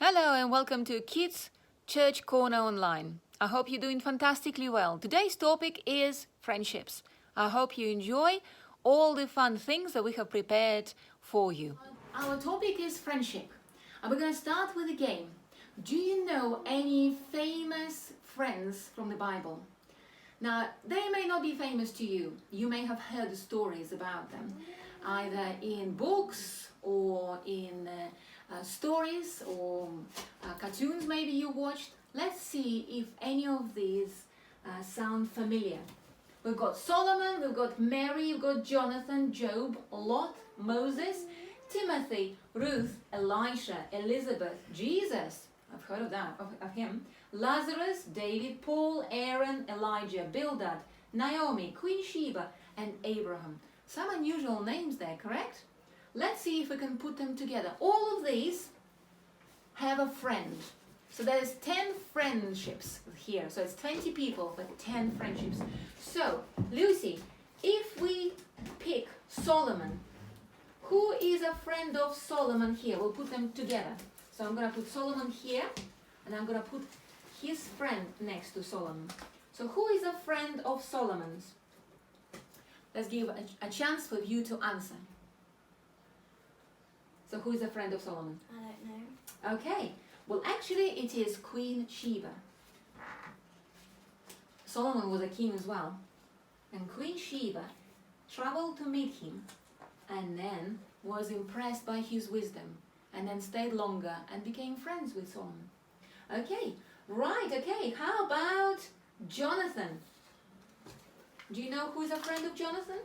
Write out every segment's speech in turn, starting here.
Hello and welcome to Kids Church Corner Online. I hope you're doing fantastically well. Today's topic is friendships. I hope you enjoy all the fun things that we have prepared for you. Our topic is friendship, and we're going to start with a game. Do you know any famous friends from the Bible? Now, they may not be famous to you. You may have heard stories about them, either in books or in stories or cartoons maybe you watched. Let's see if any of these sound familiar. We've got Solomon, we've got Mary, we've got Jonathan, Job, Lot, Moses, Timothy, Ruth, Elisha, Elizabeth, Jesus. I've heard of that, of him. Lazarus, David, Paul, Aaron, Elijah, Bildad, Naomi, Queen Sheba, and Abraham. Some unusual names there, correct? Let's see if we can put them together. All of these have a friend. So there's 10 friendships here. So it's 20 people, but 10 friendships. So, Lucy, if we pick Solomon, who is a friend of Solomon here? We'll put them together. So I'm going to put Solomon here, and I'm going to put his friend next to Solomon. So who is a friend of Solomon's? Let's give a chance for you to answer. So who is a friend of Solomon? I don't know. Okay, well actually it is Queen Sheba. Solomon was a king as well. And Queen Sheba traveled to meet him and then was impressed by his wisdom and then stayed longer and became friends with Solomon. Okay, right, okay, how about Jonathan? Do you know who is a friend of Jonathan?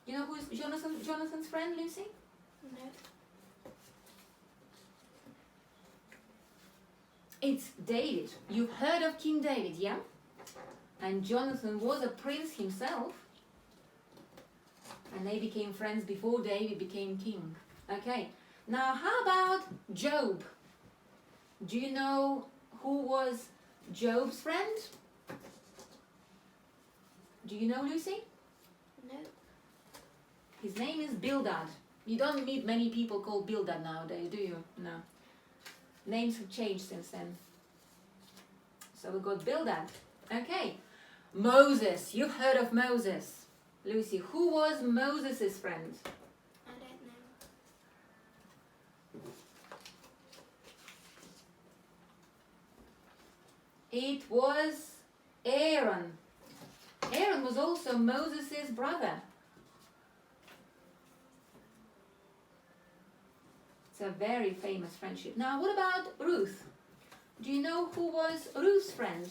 You know who is Jonathan's friend, Lucy? No. It's David. You've heard of King David, yeah? And Jonathan was a prince himself. And they became friends before David became king. Okay, now how about Job? Do you know who was Job's friend? Do you know, Lucy? No. His name is Bildad. You don't meet many people called Bildad nowadays, do you? No. Names have changed since then. So we've got Bildad. Okay. Moses. You've heard of Moses. Lucy, who was Moses' friend? I don't know. It was Aaron. Aaron was also Moses' brother. It's a very famous friendship. Now, what about Ruth? Do you know who was Ruth's friend?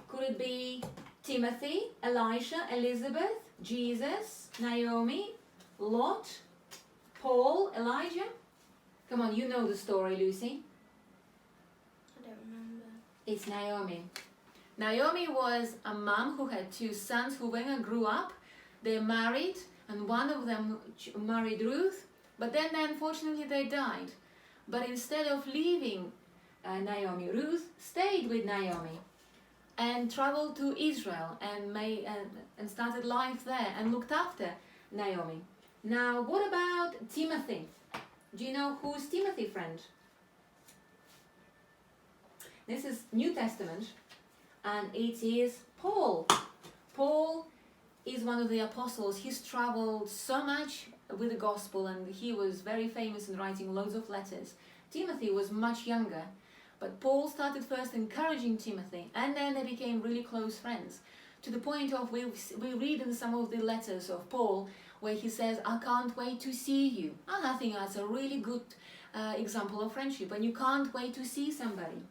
Could it be Timothy, Elisha, Elizabeth, Jesus, Naomi, Lot, Paul, Elijah? Come on, you know the story, Lucy. I don't remember. It's Naomi. Naomi was a mom who had 2 sons who, when they grew up, they married, and one of them married Ruth, but then unfortunately they died. But instead of leaving Naomi, Ruth stayed with Naomi and traveled to Israel and started life there and looked after Naomi. Now, what about Timothy? Do you know who's Timothy's friend? This is New Testament, and it is Paul. Paul is one of the apostles. He's traveled so much with the gospel, and he was very famous in writing loads of letters. Timothy was much younger, but Paul started first encouraging Timothy, and then they became really close friends, to the point of we read in some of the letters of Paul where he says, I can't wait to see you. And I think that's a really good example of friendship, when you can't wait to see somebody.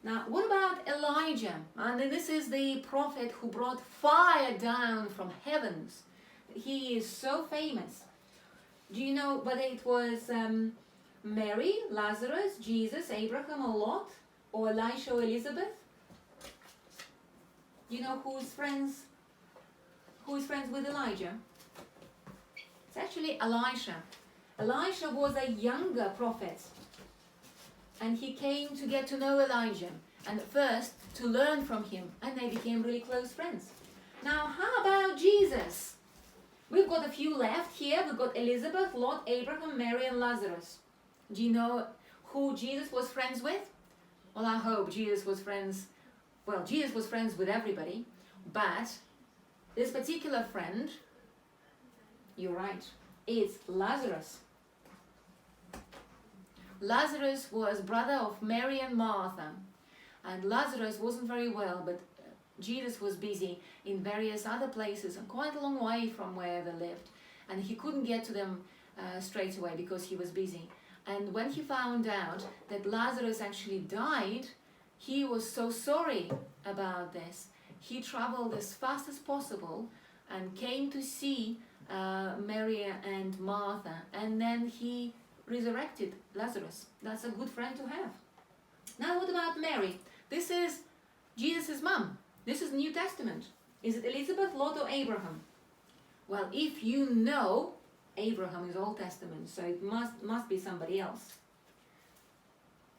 Now, what about Elijah? And this is the prophet who brought fire down from heavens. He is so famous. Do you know whether it was Mary, Lazarus, Jesus, Abraham, or Lot, or Elisha or Elizabeth? Do you know who is friends with Elijah? It's actually Elisha. Elisha was a younger prophet, and he came to get to know Elijah, and first to learn from him, and they became really close friends. Now, how about Jesus? We've got a few left here. We've got Elizabeth, Lot, Abraham, Mary, and Lazarus. Do you know who Jesus was friends with? Well, I hope Jesus was friends. Well, Jesus was friends with everybody, but this particular friend, you're right, is Lazarus. Lazarus was brother of Mary and Martha, and Lazarus wasn't very well, but Jesus was busy in various other places and quite a long way from where they lived, and he couldn't get to them straight away because he was busy. And when he found out that Lazarus actually died, he was so sorry about this. He traveled as fast as possible and came to see Mary and Martha, and then he resurrected Lazarus. That's a good friend to have. Now what about Mary? This is Jesus' mum. This is New Testament. Is it Elizabeth, Lot, or Abraham? Well, if you know, Abraham is Old Testament, so it must be somebody else.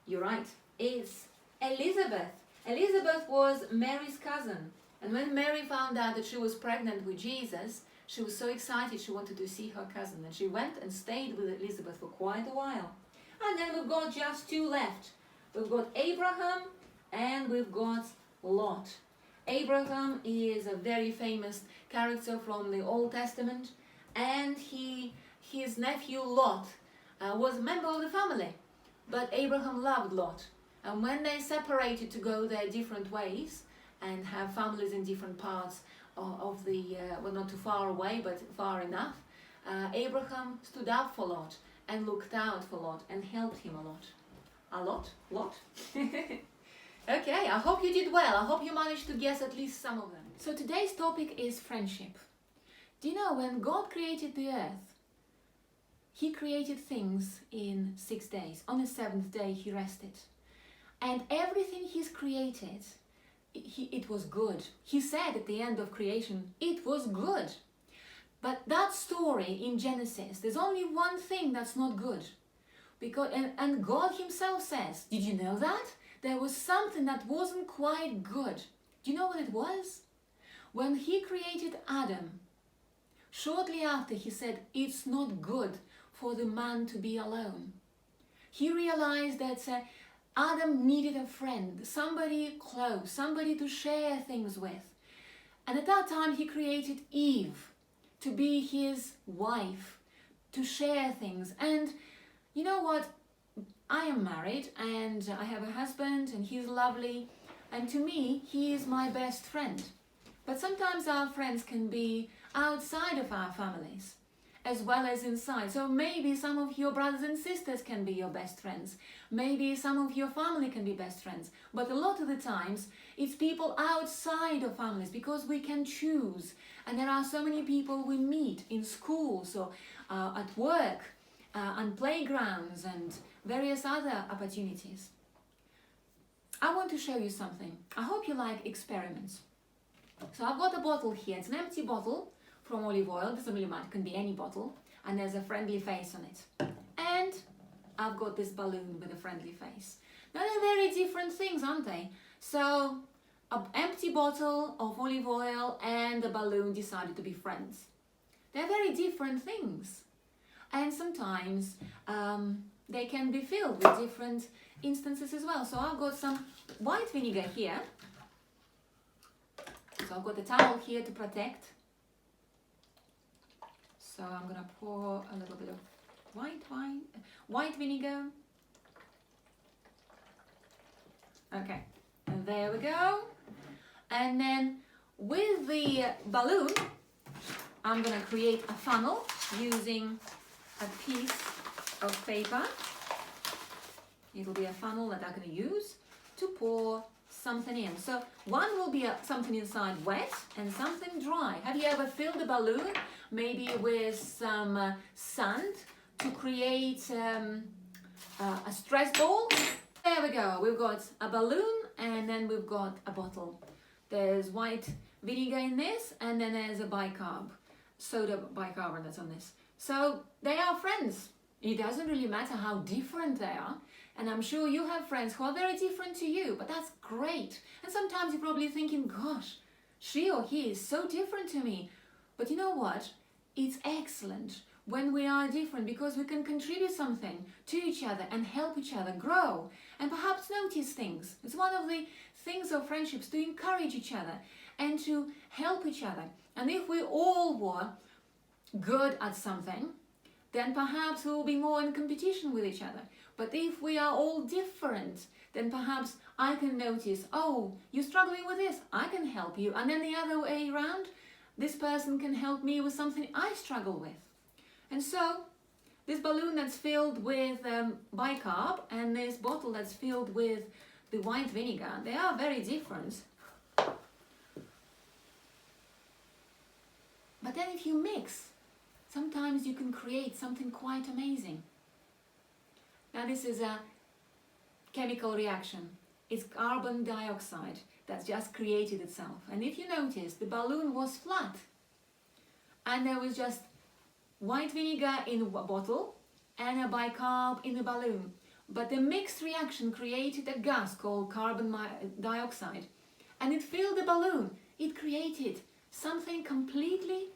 You're right. It's Elizabeth. Elizabeth was Mary's cousin. And when Mary found out that she was pregnant with Jesus, she was so excited she wanted to see her cousin. And she went and stayed with Elizabeth for quite a while. And then we've got just two left. We've got Abraham and we've got Lot. Abraham is a very famous character from the Old Testament, and his nephew Lot was a member of the family, but Abraham loved Lot. And when they separated to go their different ways and have families in different parts of the, well, not too far away, but far enough, Abraham stood up for Lot and looked out for Lot and helped him a lot. A lot? Lot? Okay, I hope you did well. I hope you managed to guess at least some of them. So today's topic is friendship. Do you know when God created the earth, He created things in 6 days. On the seventh day, He rested. And everything He's created, it was good. He said at the end of creation, it was good. But that story in Genesis, there's only one thing that's not good. Because and God Himself says, did you know that? There was something that wasn't quite good. Do you know what it was? When He created Adam, shortly after He said, it's not good for the man to be alone. He realized that Adam needed a friend, somebody close, somebody to share things with. And at that time He created Eve to be his wife, to share things. And you know what? I am married and I have a husband and he's lovely, and to me he is my best friend. But sometimes our friends can be outside of our families as well as inside. So maybe some of your brothers and sisters can be your best friends. Maybe some of your family can be best friends. But a lot of the times it's people outside of families, because we can choose. And there are so many people we meet in schools or at work, on playgrounds and various other opportunities. I want to show you something. I hope you like experiments. So I've got a bottle here. It's an empty bottle from olive oil. Doesn't really matter, it can be any bottle. And there's a friendly face on it. And I've got this balloon with a friendly face. Now they're very different things, aren't they? So an empty bottle of olive oil and a balloon decided to be friends. They're very different things. And sometimes they can be filled with different instances as well. So I've got some white vinegar here. So I've got a towel here to protect. So I'm going to pour a little bit of white vinegar. Okay, and there we go. And then with the balloon, I'm going to create a funnel using a piece of paper. It'll be a funnel that I'm going to use to pour something in. So one will be something inside wet and something dry. Have you ever filled a balloon maybe with some sand to create a stress ball? There we go. We've got a balloon and then we've got a bottle. There's white vinegar in this, and then there's a bicarb, soda bicarbonate that's on this. So they are friends. It doesn't really matter how different they are. And I'm sure you have friends who are very different to you, but that's great. And sometimes you're probably thinking, gosh, she or he is so different to me. But you know what? it's excellent when we are different because we can contribute something to each other and help each other grow and perhaps notice things. It's one of the things of friendships, to encourage each other and to help each other. And if we all were good at something, then perhaps we will be more in competition with each other. But if we are all different, then perhaps I can notice, oh, you're struggling with this, I can help you. And then the other way around, this person can help me with something I struggle with. And so, this balloon that's filled with bicarb and this bottle that's filled with the white vinegar, they are very different. But then if you mix, sometimes you can create something quite amazing. Now this is a chemical reaction. It's carbon dioxide that's just created itself. And if you notice, the balloon was flat and there was just white vinegar in a bottle and a bicarb in a balloon. But the mixed reaction created a gas called carbon dioxide and it filled the balloon. It created something completely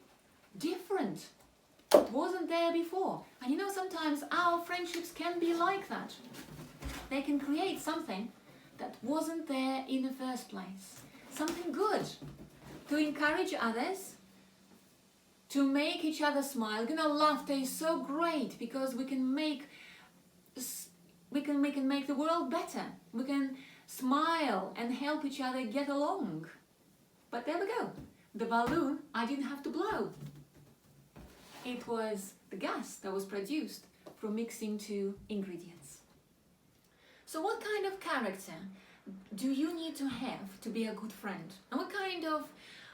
different. It wasn't there before. And you know, sometimes our friendships can be like that. They can create something that wasn't there in the first place. Something good to encourage others, to make each other smile. You know, laughter is so great because we can make the world better. We can smile and help each other get along. But there we go. The balloon I didn't have to blow. It was the gas that was produced from mixing two ingredients. So what kind of character do you need to have to be a good friend? And what kind of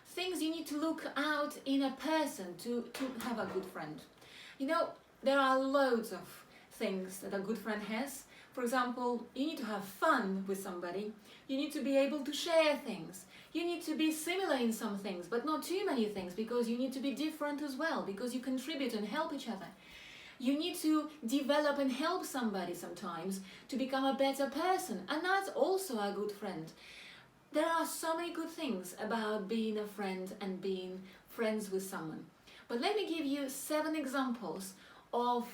things you need to look out in a person to have a good friend? You know, there are loads of things that a good friend has. For example, you need to have fun with somebody. You need to be able to share things. You need to be similar in some things, but not too many things, because you need to be different as well, because you contribute and help each other. You need to develop and help somebody sometimes to become a better person, and that's also a good friend. There are so many good things about being a friend and being friends with someone. But let me give you 7 examples of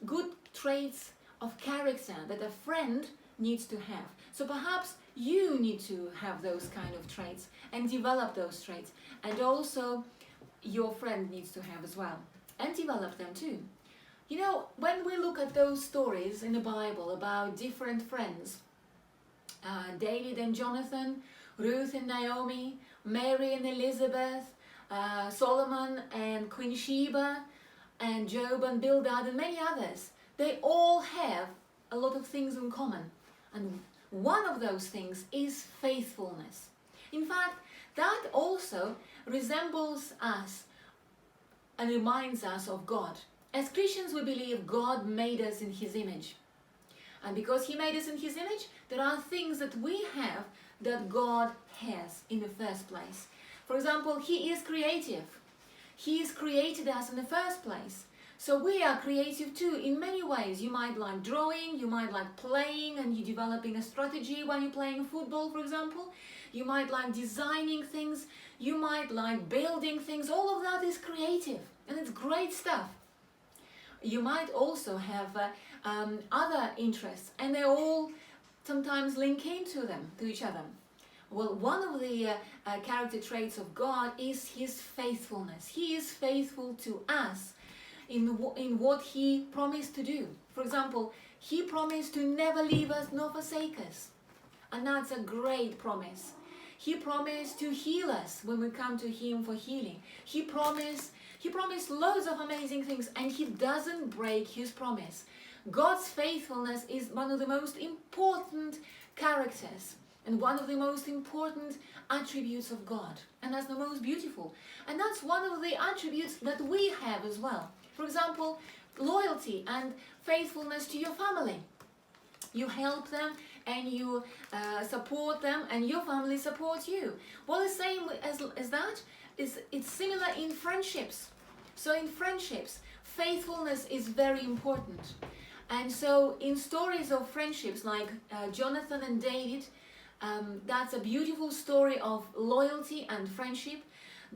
good traits of character that a friend needs to have. So perhaps you need to have those kind of traits and develop those traits, and also your friend needs to have as well and develop them too. You know, when we look at those stories in the Bible about different friends, David and Jonathan, Ruth and Naomi, Mary and Elizabeth, Solomon and Queen Sheba, and Job and Bildad and many others, they all have a lot of things in common. And one of those things is faithfulness. In fact, that also resembles us and reminds us of God. As Christians, we believe God made us in His image. And because He made us in His image, there are things that we have that God has in the first place. For example, He is creative. He has created us in the first place. So we are creative too in many ways. You might like drawing, you might like playing and you're developing a strategy when you're playing football, for example. You might like designing things, you might like building things. All of that is creative and it's great stuff. You might also have other interests, and they all sometimes link into each other. Well, one of the character traits of God is His faithfulness. He is faithful to us in what He promised to do. For example, He promised to never leave us nor forsake us. And that's a great promise. He promised to heal us when we come to Him for healing. He promised loads of amazing things, and He doesn't break His promise. God's faithfulness is one of the most important characters and one of the most important attributes of God. And that's the most beautiful. And that's one of the attributes that we have as well. For example, loyalty and faithfulness to your family. You help them and you support them, and your family supports you. Well, the same as that is it's similar in friendships. So in friendships, faithfulness is very important. And so in stories of friendships like Jonathan and David, that's a beautiful story of loyalty and friendship.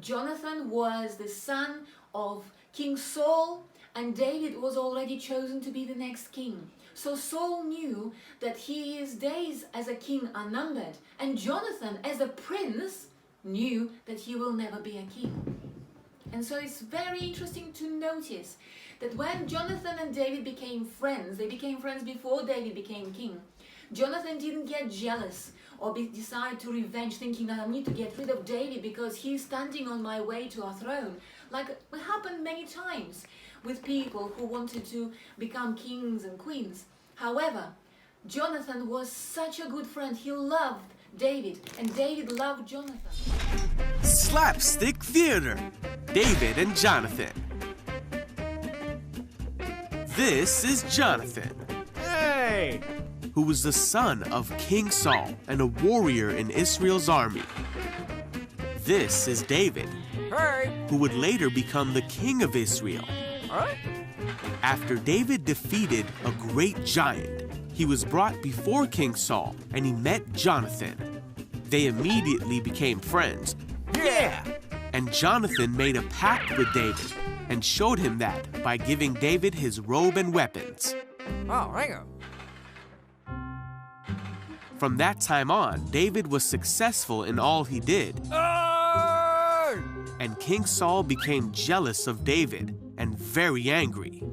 Jonathan was the son of King Saul and David was already chosen to be the next king. So Saul knew that his days as a king are numbered, and Jonathan, as a prince, knew that he will never be a king. And so it's very interesting to notice that when Jonathan and David became friends, they became friends before David became king. Jonathan didn't get jealous or decide to revenge, thinking that I need to get rid of David because he's standing on my way to our throne. Like it happened many times with people who wanted to become kings and queens. However, Jonathan was such a good friend. He loved David, and David loved Jonathan. Slapstick Theater, David and Jonathan. This is Jonathan. Hey! Who was the son of King Saul and a warrior in Israel's army. This is David, Hey! who would later become the king of Israel. Huh? After David defeated a great giant, he was brought before King Saul and he met Jonathan. They immediately became friends, Yeah! and Jonathan made a pact with David and showed him that by giving David his robe and weapons. Oh, hang on. From that time on, David was successful in all he did, Oh! and King Saul became jealous of David and very angry.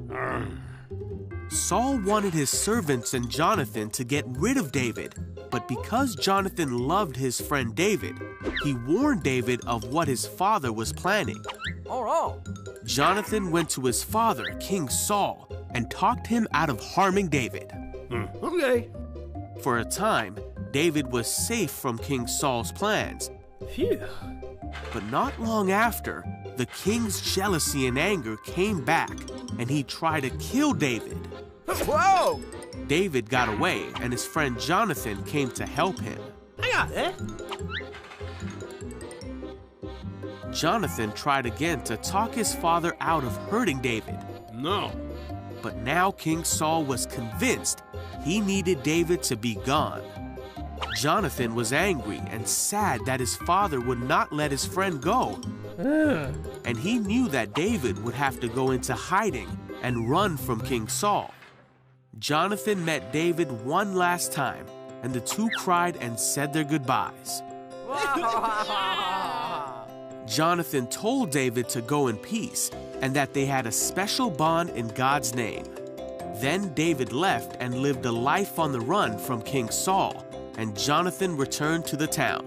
Saul wanted his servants and Jonathan to get rid of David, but because Jonathan loved his friend David, he warned David of what his father was planning. Oh, no. Jonathan went to his father, King Saul, and talked him out of harming David. Okay. For a time, David was safe from King Saul's plans, Phew. but not long after, the king's jealousy and anger came back, and he tried to kill David. Whoa! David got away, and his friend Jonathan came to help him. Hang on there. Jonathan tried again to talk his father out of hurting David, No. but now King Saul was convinced he needed David to be gone. Jonathan was angry and sad that his father would not let his friend go, and he knew that David would have to go into hiding and run from King Saul. Jonathan met David one last time, and the two cried and said their goodbyes. Jonathan told David to go in peace and that they had a special bond in God's name. Then David left and lived a life on the run from King Saul, and Jonathan returned to the town.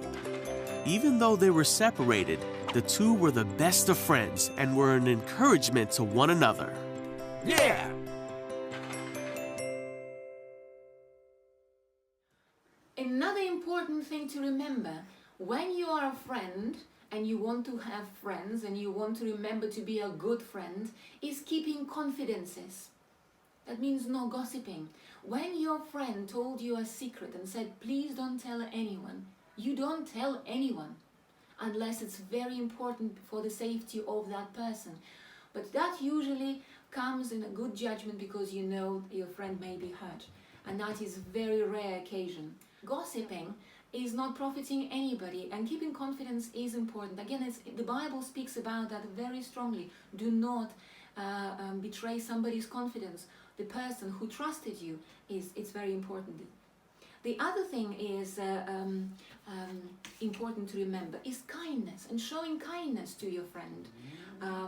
Even though they were separated, the two were the best of friends and were an encouragement to one another. Yeah! Another important thing to remember, when you are a friend and you want to have friends and you want to remember to be a good friend, is keeping confidences. That means no gossiping. When your friend told you a secret and said, please don't tell anyone, you don't tell anyone unless it's very important for the safety of that person. But that usually comes in a good judgment because you know your friend may be hurt. And that is a very rare occasion. Gossiping is not profiting anybody, and keeping confidence is important. Again, the Bible speaks about that very strongly. Do not betray somebody's confidence. The person who trusted you it's very important. The other thing is important to remember is kindness and showing kindness to your friend.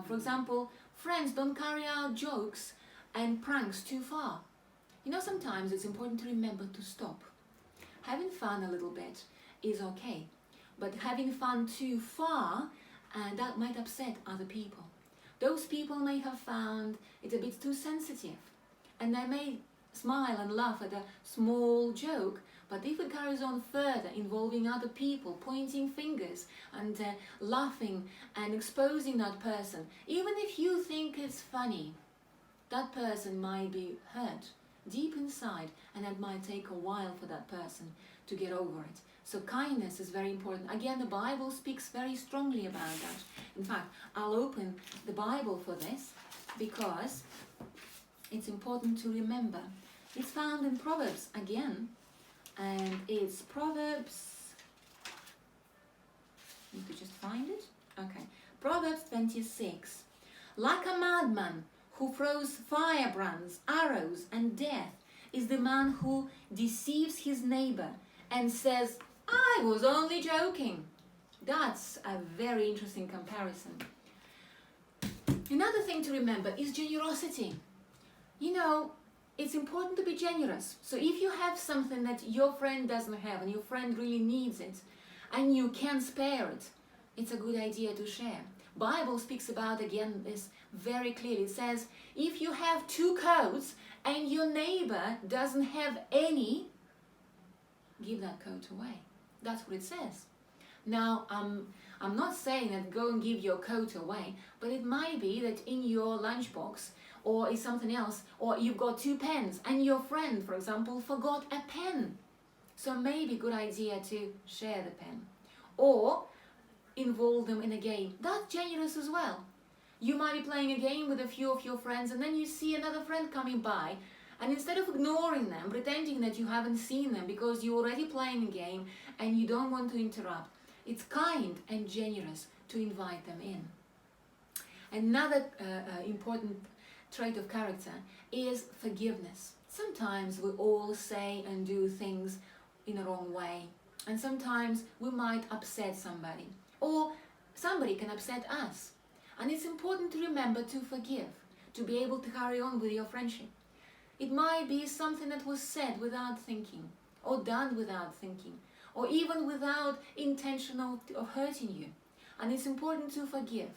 For example, friends don't carry out jokes and pranks too far. You know, sometimes it's important to remember to stop. Having fun a little bit is okay, but having fun too far, that might upset other people. Those people may have found it a bit too sensitive, and they may smile and laugh at a small joke, but if it carries on further, involving other people, pointing fingers and laughing and exposing that person, even if you think it's funny, that person might be hurt deep inside, and it might take a while for that person to get over it. So kindness is very important. Again, the Bible speaks very strongly about that. In fact, I'll open the Bible for this because it's important to remember. It's found in Proverbs again, and it's Proverbs, need to just find it. Okay, Proverbs 26. Like a madman who throws firebrands, arrows, and death is the man who deceives his neighbor and says, I was only joking. That's a very interesting comparison. Another thing to remember is generosity. You know, it's important to be generous. So if you have something that your friend doesn't have and your friend really needs it and you can spare it, it's a good idea to share. Bible speaks about, again, this very clearly. It says, if you have 2 coats and your neighbor doesn't have any, give that coat away. That's what it says. Now, I'm not saying that go and give your coat away, but it might be that in your lunchbox or is something else, or you've got 2 pens and your friend, for example, forgot a pen. So maybe good idea to share the pen or involve them in a game. That's generous as well. You might be playing a game with a few of your friends and then you see another friend coming by, and instead of ignoring them, pretending that you haven't seen them because you're already playing a game and you don't want to interrupt, it's kind and generous to invite them in. Another important trait of character is forgiveness. Sometimes we all say and do things in a wrong way, and sometimes we might upset somebody, or somebody can upset us. And it's important to remember to forgive, to be able to carry on with your friendship. It might be something that was said without thinking, or done without thinking, or even without intentional of hurting you. And it's important to forgive.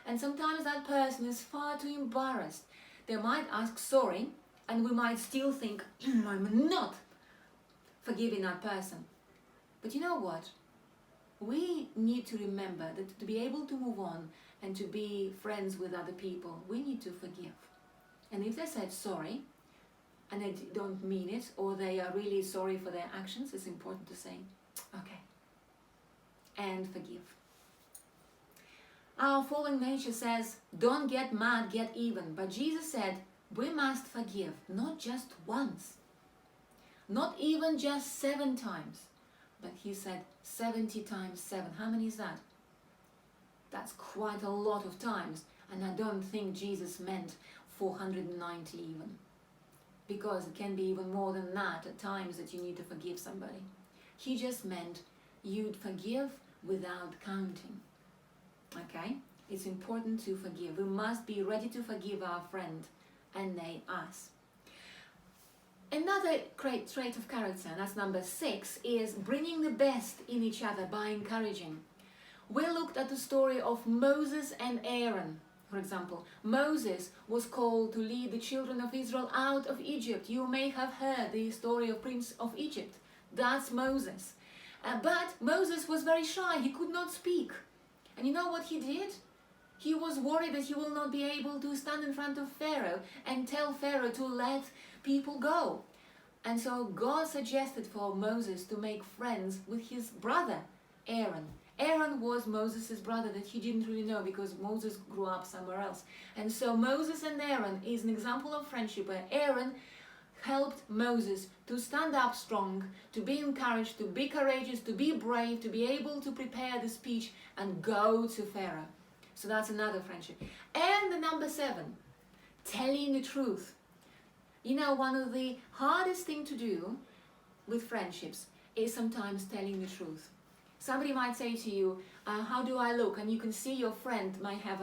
And sometimes that person is far too embarrassed. They might ask sorry, and we might still think, I'm not forgiving that person. But you know what? We need to remember that to be able to move on and to be friends with other people, we need to forgive. And if they said sorry, and they don't mean it, or they are really sorry for their actions, it's important to say, okay, and forgive. Our fallen nature says, don't get mad, get even. But Jesus said, we must forgive, not just once, not even just 7 times, but he said 70 times 7. How many is that? That's quite a lot of times, and I don't think Jesus meant 490 even, because it can be even more than that at times that you need to forgive somebody. He just meant you'd forgive without counting. Okay? It's important to forgive. We must be ready to forgive our friend and they us. Another great trait of character, and that's number 6, is bringing the best in each other by encouraging. We looked at the story of Moses and Aaron. For example, Moses was called to lead the children of Israel out of Egypt. You may have heard the story of Prince of Egypt. That's Moses. But Moses was very shy. He could not speak. And you know what he did? He was worried that he will not be able to stand in front of Pharaoh and tell Pharaoh to let people go. And so God suggested for Moses to make friends with his brother, Aaron. Aaron was Moses' brother that he didn't really know because Moses grew up somewhere else. And so Moses and Aaron is an example of friendship where Aaron helped Moses to stand up strong, to be encouraged, to be courageous, to be brave, to be able to prepare the speech and go to Pharaoh. So that's another friendship. And the number 7, telling the truth. You know, one of the hardest things to do with friendships is sometimes telling the truth. Somebody might say to you, how do I look? And you can see your friend might have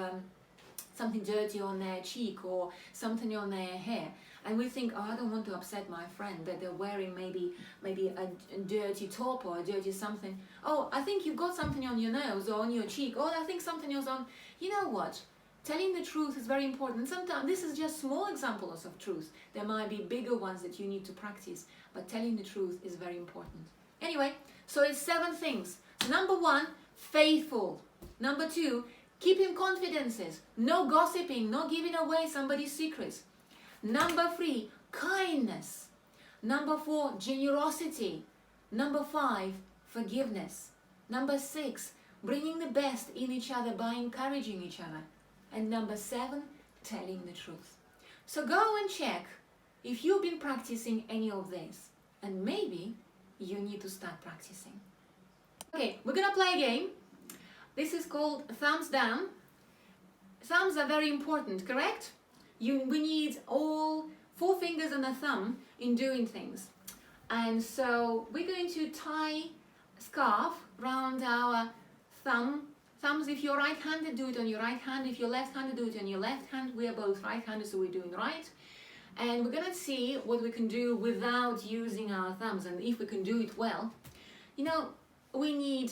something dirty on their cheek or something on their hair. And we think, oh, I don't want to upset my friend, that they're wearing maybe a dirty top or a dirty something. Oh, I think you've got something on your nose or on your cheek. Oh, I think something else on... You know what? Telling the truth is very important. And sometimes this is just small examples of truth. There might be bigger ones that you need to practice, but telling the truth is very important. Anyway, so it's 7 things. So number 1, faithful. Number 2, keeping confidences. No gossiping, no giving away somebody's secrets. Number 3, kindness. Number 4, generosity. Number 5, forgiveness. Number 6, bringing the best in each other by encouraging each other. And number 7, telling the truth. So go and check if you've been practicing any of this. And maybe you need to start practicing. Okay, we're gonna play a game. This is called Thumbs Down. thumbs are very important, correct? We need all 4 fingers and a thumb in doing things. And so we're going to tie a scarf around our thumbs. If you're right-handed, do it on your right hand. If you're left-handed, do it on your left hand. We are both right-handed, so we're doing right. And we're gonna see what we can do without using our thumbs, and if we can do it well. You know, we need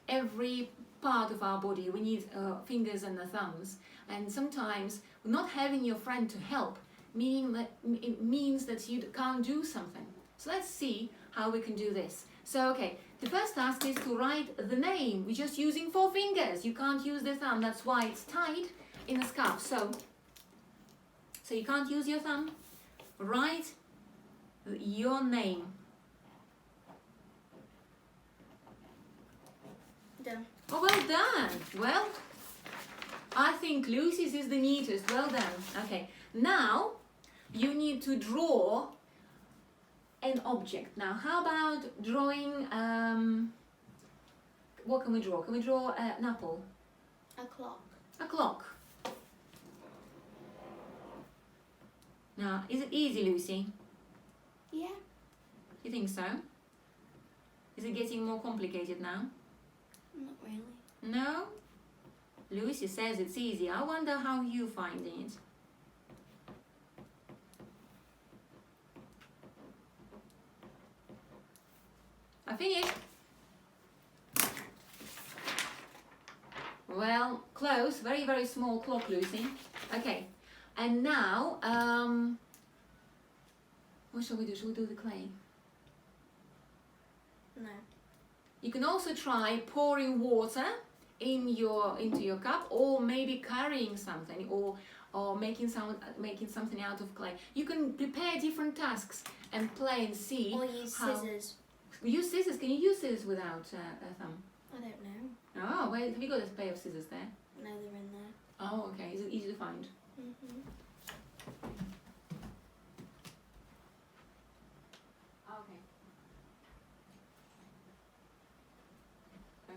every part of our body. We need fingers and the thumbs. And sometimes not having your friend to help it means that you can't do something. So let's see how we can do this. So, okay, the first task is to write the name. We're just using 4 fingers. You can't use the thumb. That's why it's tied in a scarf. So you can't use your thumb. Write your name. Done. Oh, well done. Well, I think Lucy's is the neatest. Well done. Okay, now you need to draw an object. Now, how about drawing, what can we draw? Can we draw an apple? A clock. A clock. Now, is it easy, Lucy? Yeah. You think so? Is it getting more complicated now? Not really. No? Lucy says it's easy. I wonder how you find it. I finished. Well, close. Very, very small clock, Lucy. Okay. And now, what shall we do? Shall we do the clay? No. You can also try pouring water into your cup, or maybe carrying something, or making something out of clay. You can prepare different tasks and play and see. Or use scissors. Use scissors. Can you use scissors without a thumb? I don't know. Oh, wait, have you got a pair of scissors there? No, they're in there. Oh, okay. Is it easy to find? Mhm. Okay.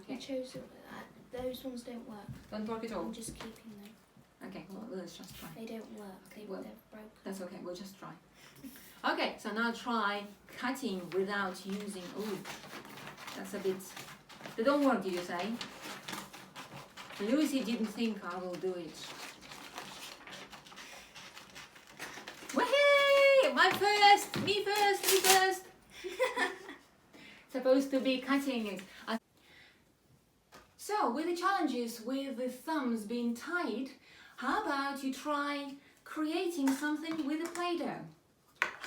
I chose those ones don't work. Don't work at all. I'm just keeping them. Okay, well, let's just try. They don't work. They're broken. That's okay, we'll just try. Okay, so now try cutting without using, ooh, that's a bit, they don't work, did you say? Lucy didn't think I will do it. Wahey! Me first! Supposed to be cutting it. So, with the challenges with the thumbs being tied, how about you try creating something with a Play-Doh?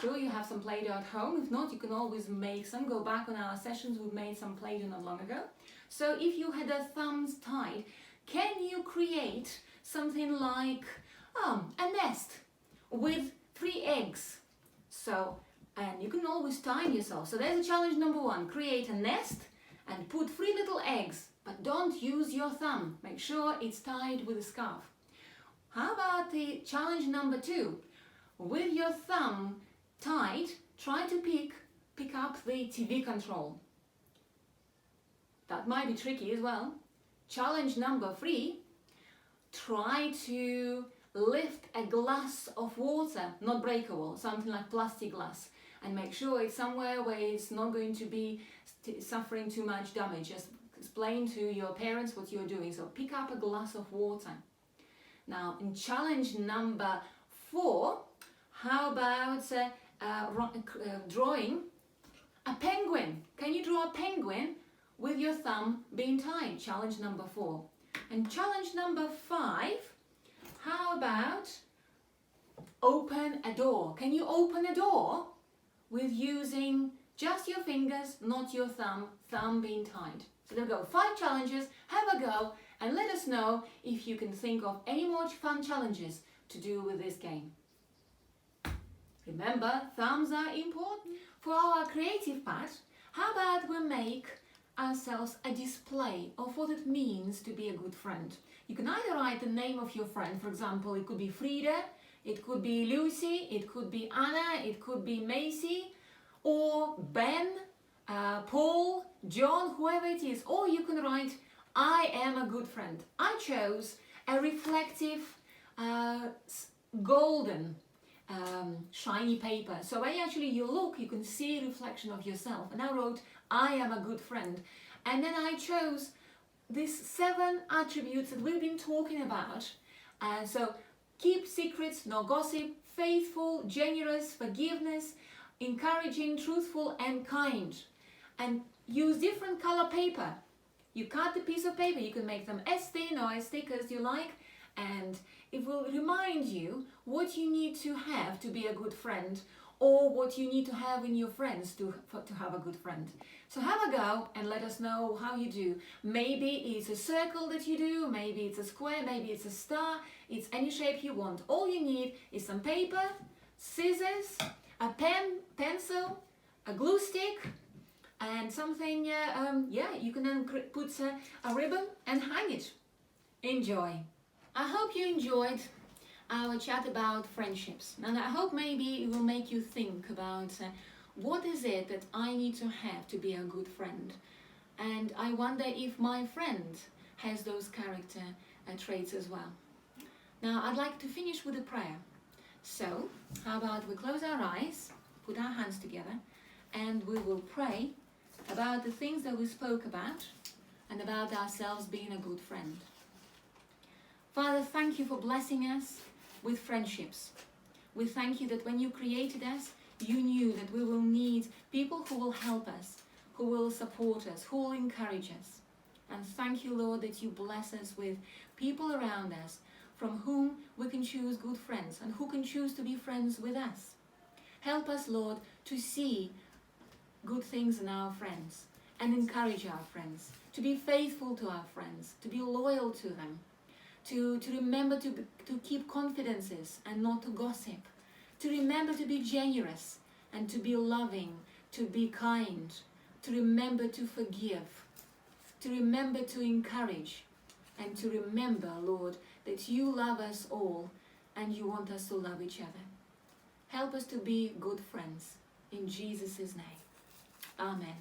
Sure, you have some Play-Doh at home. If not, you can always make some. Go back on our sessions, we've made some Play-Doh not long ago. So if you had the thumbs tied, can you create something like a nest with 3 eggs? So, and you can always time yourself. So there's a challenge number 1. Create a nest and put 3 little eggs, but don't use your thumb. Make sure it's tied with a scarf. How about the challenge number 2? With your thumb tied, try to pick up the TV control. That might be tricky as well. Challenge number 3, try to lift a glass of water, not breakable, something like plastic glass, and make sure it's somewhere where it's not going to be suffering too much damage. Just explain to your parents what you're doing. So pick up a glass of water. Now, in challenge number 4, how about drawing a penguin? Can you draw a penguin with your thumb being tied? Challenge number 4. And challenge number 5, how about open a door? Can you open a door with using just your fingers, not your thumb being tied? So there we go, 5 challenges. Have a go and let us know if you can think of any more fun challenges to do with this game. Remember, thumbs are important. For our creative part, how about we make ourselves a display of what it means to be a good friend? You can either write the name of your friend, for example, it could be Frida, it could be Lucy, it could be Anna, it could be Macy, or Ben, Paul, John, whoever it is. Or you can write, I am a good friend. I chose a reflective golden shiny paper. So when actually you look, you can see a reflection of yourself. And I wrote, I am a good friend. And then I chose these 7 attributes that we've been talking about. So keep secrets, no gossip, faithful, generous, forgiveness, encouraging, truthful, and kind. And use different color paper. You cut the piece of paper, you can make them as thin or as thick as you like, and it will remind you what you need to have to be a good friend, or what you need to have in your friends to have a good friend. So have a go and let us know how you do. Maybe it's a circle that you do, maybe it's a square, maybe it's a star, it's any shape you want. All you need is some paper, scissors, a pen, pencil, a glue stick, and something, you can then put a ribbon and hang it. Enjoy. I hope you enjoyed our chat about friendships, and I hope maybe it will make you think about what is it that I need to have to be a good friend. And I wonder if my friend has those character traits as well. Now I'd like to finish with a prayer. So how about we close our eyes, put our hands together, and we will pray about the things that we spoke about and about ourselves being a good friend. Father, thank you for blessing us with friendships. We thank you that when you created us, you knew that we will need people who will help us, who will support us, who will encourage us. And thank you, Lord, that you bless us with people around us from whom we can choose good friends and who can choose to be friends with us. Help us, Lord, to see good things in our friends and encourage our friends, to be faithful to our friends, to be loyal to them, to remember to keep confidences and not to gossip, to remember to be generous and to be loving, to be kind, to remember to forgive, to remember to encourage, and to remember, Lord, that you love us all and you want us to love each other. Help us to be good friends. In Jesus' name. Amen.